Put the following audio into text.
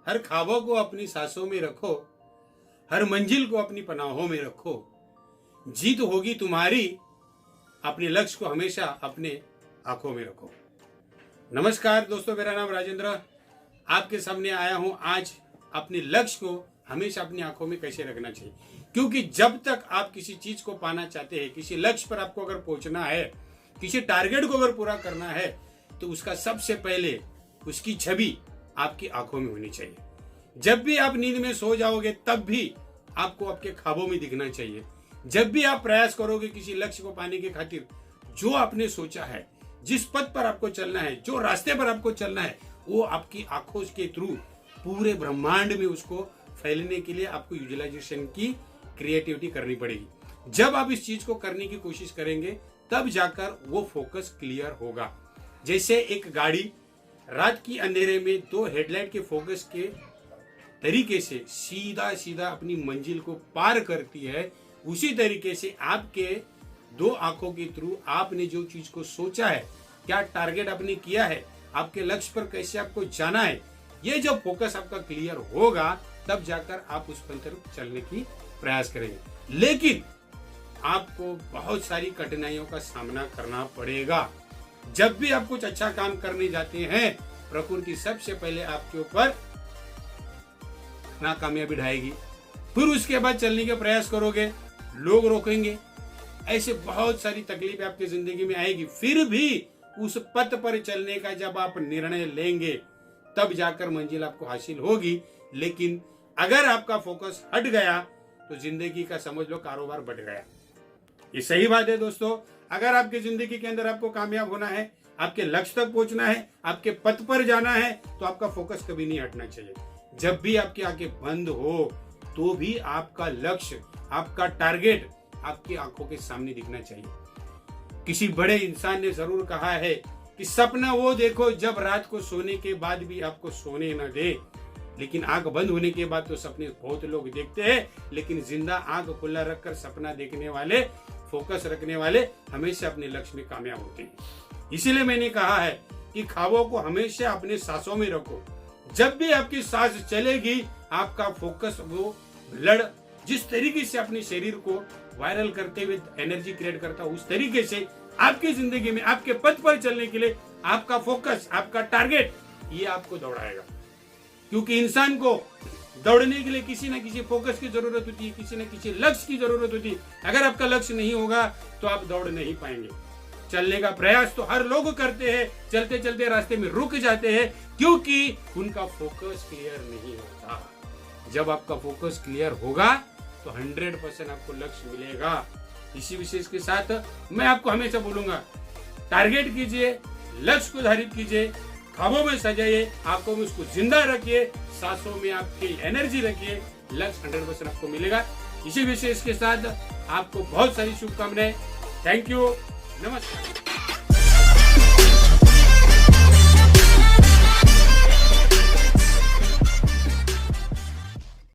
हर ख्वाबों को अपनी सांसों में रखो, हर मंजिल को अपनी पनाहों में रखो। जीत होगी तुम्हारी, अपने लक्ष्य को हमेशा अपने आंखों में रखो। नमस्कार दोस्तों, मेरा नाम राजेंद्र, आपके सामने आया हूं आज अपने लक्ष्य को हमेशा अपनी आंखों में कैसे रखना चाहिए। क्योंकि जब तक आप किसी चीज को पाना चाहते हैं, किसी लक्ष्य पर आपको अगर पहुंचना है, किसी टारगेट को अगर पूरा करना है, तो उसका सबसे पहले उसकी छवि आपकी आंखों में होनी चाहिए। जब भी आप नींद में सो जाओगे तब भी आपको आपके ख्वाबों में दिखना चाहिए। जब भी आप प्रयास करोगे किसी लक्ष्य को पाने के खातिर, जो आपने सोचा है, जिस पथ पर आपको चलना है, जो रास्ते पर आपको चलना है, वो आपकी आंखों के थ्रू पूरे ब्रह्मांड में उसको फैलने के लिए आपको यूटिलाइजेशन की क्रिएटिविटी करनी पड़ेगी। जब आप इस चीज को करने की कोशिश करेंगे तब जाकर वो फोकस क्लियर होगा। जैसे एक गाड़ी रात की अंधेरे में दो हेडलाइट के फोकस के तरीके से सीधा सीधा अपनी मंजिल को पार करती है, उसी तरीके से आपके दो आंखों के थ्रू आपने जो चीज को सोचा है, क्या टारगेट आपने किया है, आपके लक्ष्य पर कैसे आपको जाना है, ये जब फोकस आपका क्लियर होगा तब जाकर आप उस पथ पर चलने की प्रयास करेंगे। लेकिन आपको बहुत सारी कठिनाइयों का सामना करना पड़ेगा। जब भी आप कुछ अच्छा काम करने जाते हैं, प्रकृति सबसे पहले आपके ऊपर नाकामयाबी ढाएगी, फिर उसके बाद चलने के प्रयास करोगे, लोग रोकेंगे, ऐसे बहुत सारी तकलीफें आपकी जिंदगी में आएगी। फिर भी उस पथ पर चलने का जब आप निर्णय लेंगे तब जाकर मंजिल आपको हासिल होगी। लेकिन अगर आपका फोकस हट गया तो जिंदगी का समझ लो कारोबार बढ़ गया। ये सही बात है दोस्तों। अगर आपकी जिंदगी के अंदर आपको कामयाब होना है, आपके लक्ष्य तक पहुंचना है, आपके पथ पर जाना है, तो आपका फोकस कभी नहीं हटना चाहिए। जब भी आपकी आंखें बंद हो तो भी आपका लक्ष्य, आपका टारगेट आपकी आंखों के सामने दिखना चाहिए। किसी बड़े इंसान ने जरूर कहा है कि सपना वो देखो जब रात को सोने के बाद भी आपको सोने न दे। लेकिन आंख बंद होने के बाद तो सपने बहुत लोग देखते हैं, लेकिन जिंदा आंख खुला रखकर सपना देखने वाले, फोकस रखने वाले हमेशा अपने लक्ष्य में कामयाब होते हैं। इसीलिए मैंने कहा है कि ख्वाबों को हमेशा अपने सांसों में रखो। जब भी आपकी सांस चलेगी, आपका फोकस, वो ब्लड जिस तरीके से अपने शरीर को वायरल करते हुए एनर्जी क्रिएट करता है, उस तरीके से आपकी जिंदगी में आपके पथ पर चलने के लिए आपका फोकस, आपका टारगेट, ये आपको दौड़ाएगा। क्योंकि इंसान को दौड़ने के लिए किसी न किसी फोकस की जरूरत होती है, किसी न किसी लक्ष्य की जरूरत होती है। अगर आपका लक्ष्य नहीं होगा तो आप दौड़ नहीं पाएंगे। चलने का प्रयास तो हर लोग करते हैं, चलते चलते रास्ते में रुक जाते हैं क्योंकि उनका फोकस क्लियर नहीं होता। जब आपका फोकस क्लियर होगा तो 100% आपको लक्ष्य मिलेगा। इसी विशेष के साथ मैं आपको हमेशा बोलूंगा, टारगेट कीजिए, लक्ष्य को धारित कीजिए, ख्वाबों में सजाइए, आंखों में उसको जिंदा रखिए, सांसों में आपकी एनर्जी रखिए, लक्ष्य 100% आपको मिलेगा। इसी विशेष के साथ आपको बहुत सारी शुभकामनाएं। थैंक यू, नमस्कार।